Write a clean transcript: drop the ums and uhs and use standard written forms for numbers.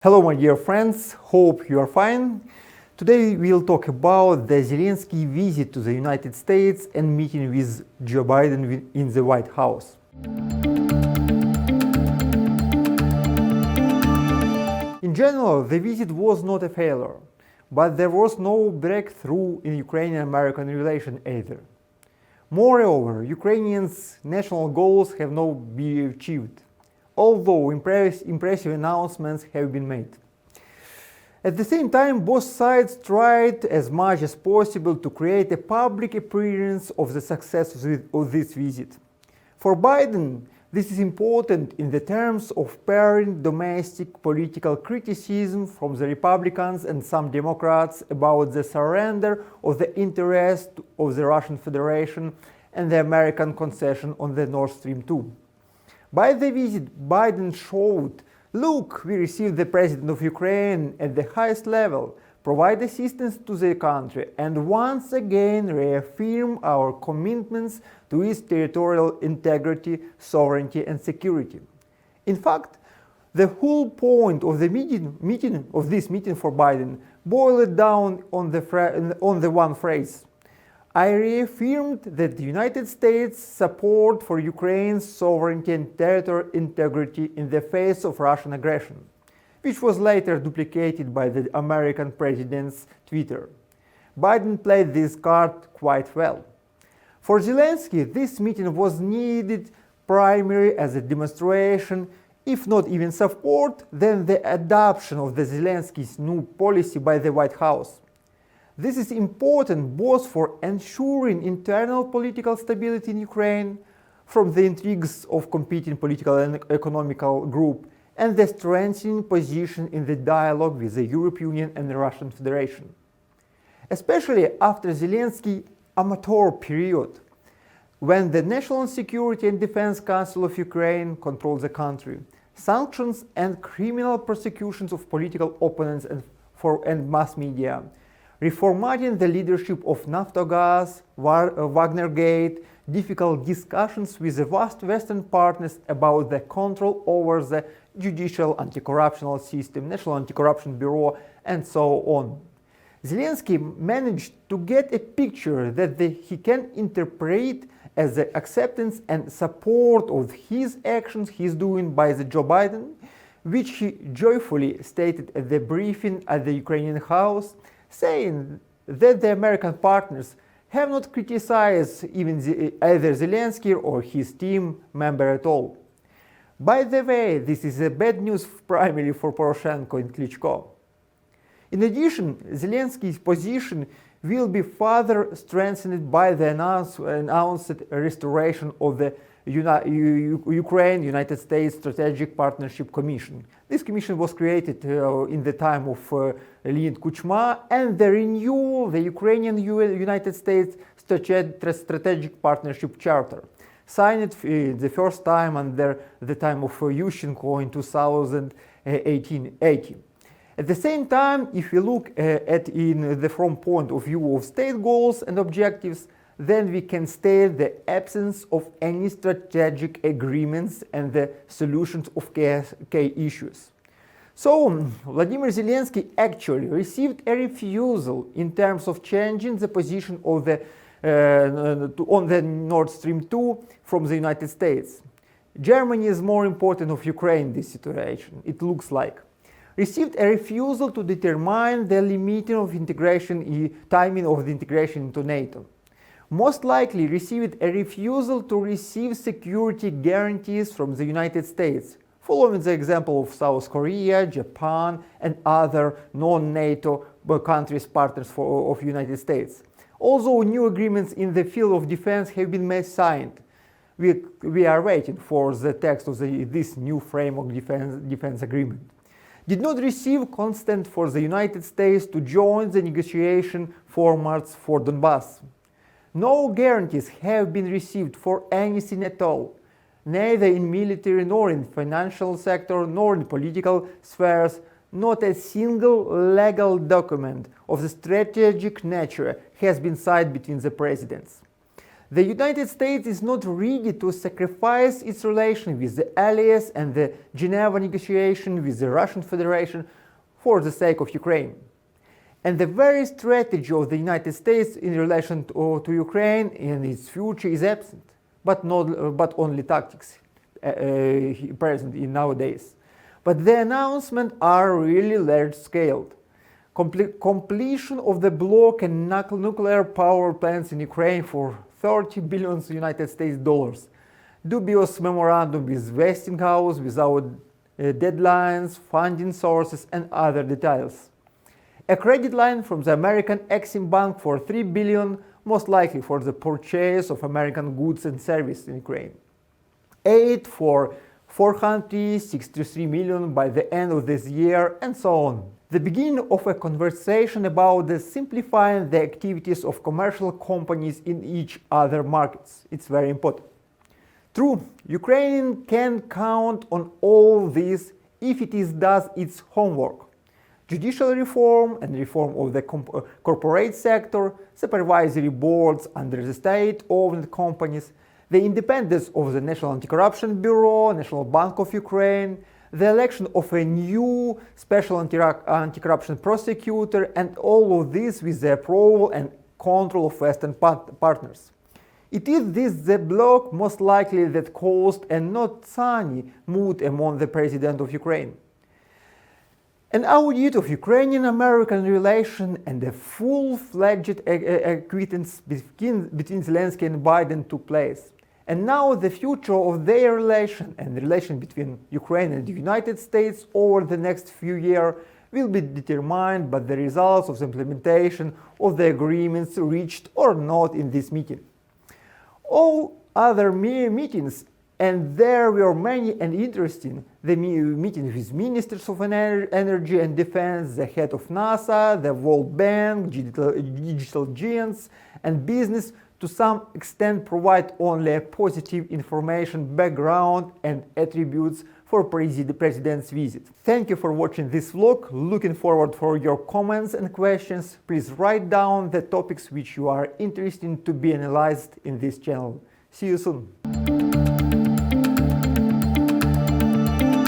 Hello my dear friends, hope you are fine. Today we'll talk about the Zelensky visit to the United States and meeting with Joe Biden in the White House. In general, the visit was not a failure, but there was no breakthrough in Ukrainian American relation either. Moreover, Ukrainians' national goals have not been achieved, although impressive announcements have been made. At the same time, both sides tried as much as possible to create a public appearance of the success of this visit. For Biden, this is important in the terms of pairing domestic political criticism from the Republicans and some Democrats about the surrender of the interest of the Russian Federation and the American concession on the Nord Stream 2. By the visit, Biden showed, look, we received the president of Ukraine at the highest level, provide assistance to the country, and once again reaffirm our commitments to its territorial integrity, sovereignty, and security. In fact, the whole point of the this meeting for Biden boiled down on the one phrase: I reaffirmed that the United States' support for Ukraine's sovereignty and territorial integrity in the face of Russian aggression, which was later duplicated by the American president's Twitter. Biden played this card quite well. For Zelensky, this meeting was needed primarily as a demonstration, if not even support, then the adoption of the Zelensky's new policy by the White House. This is important both for ensuring internal political stability in Ukraine from the intrigues of competing political and economical groups and the strengthening position in the dialogue with the European Union and the Russian Federation. Especially after Zelensky's amateur period, when the National Security and Defense Council of Ukraine controlled the country, sanctions and criminal prosecutions of political opponents and mass media, reformatting the leadership of Naftogaz, Wagnergate, difficult discussions with the vast Western partners about the control over the judicial anti-corruption system, National Anti-Corruption Bureau, and so on. Zelensky managed to get a picture that he can interpret as the acceptance and support of his actions he's doing by the Joe Biden, which he joyfully stated at the briefing at the Ukrainian House, saying that the American partners have not criticized either Zelensky or his team member at all. By the way, this is a bad news primarily for Poroshenko and Klitschko. In addition, Zelensky's position will be further strengthened by the announced restoration of the Ukraine-United States Strategic Partnership Commission. This commission was created in the time of Leonid Kuchma, and the renewal of the Ukrainian-United States Strategic Partnership Charter, signed the first time under the time of Yushchenko in 2018. At the same time, if we look from point of view of state goals and objectives, then we can state the absence of any strategic agreements and the solutions of key issues. So, Vladimir Zelensky actually received a refusal in terms of changing the position of on the Nord Stream 2 from the United States. Germany is more important of Ukraine in this situation, it looks like. Received a refusal to determine the limiting of timing of the integration into NATO. Most likely received a refusal to receive security guarantees from the United States, following the example of South Korea, Japan, and other non-NATO countries partners of United States. Although new agreements in the field of defense have been signed, we are waiting for the text of this new framework defense agreement. Did not receive consent for the United States to join the negotiation formats for Donbass. No guarantees have been received for anything at all, neither in military nor in financial sector nor in political spheres. Not a single legal document of the strategic nature has been signed between the presidents. The United States is not ready to sacrifice its relation with the allies and the Geneva negotiation with the Russian Federation for the sake of Ukraine. And the very strategy of the United States in relation to Ukraine and its future is absent, but only tactics present in nowadays. But the announcements are really large-scaled. Completion of the block and nuclear power plants in Ukraine for $30 billion United States dollars. Dubious memorandum with Vestigauz without deadlines, funding sources, and other details. A credit line from the American Eximbank for $3 billion, most likely for the purchase of American goods and services in Ukraine. Aid for $463 million by the end of this year, and so on. The beginning of a conversation about the simplifying the activities of commercial companies in each other markets. It's very important. True, Ukraine can count on all this if it does its homework. Judicial reform and reform of the corporate sector, supervisory boards under the state-owned companies, the independence of the National Anti-Corruption Bureau, National Bank of Ukraine, the election of a new special anti-corruption prosecutor, and all of this with the approval and control of Western partners. It is this the bloc most likely that caused a not sunny mood among the president of Ukraine. An audit of Ukrainian American relation and a full-fledged acquaintance between Zelensky and Biden took place. And now the future of their relation and the relation between Ukraine and the United States over the next few years will be determined by the results of the implementation of the agreements reached or not in this meeting. All other meetings, and there were many and interesting, the meeting with ministers of energy and defense, the head of NASA, the World Bank, digital giants, and business, to some extent provide only a positive information, background, and attributes for the president's visit. Thank you for watching this vlog. Looking forward for your comments and questions. Please write down the topics which you are interested in to be analyzed in this channel. See you soon.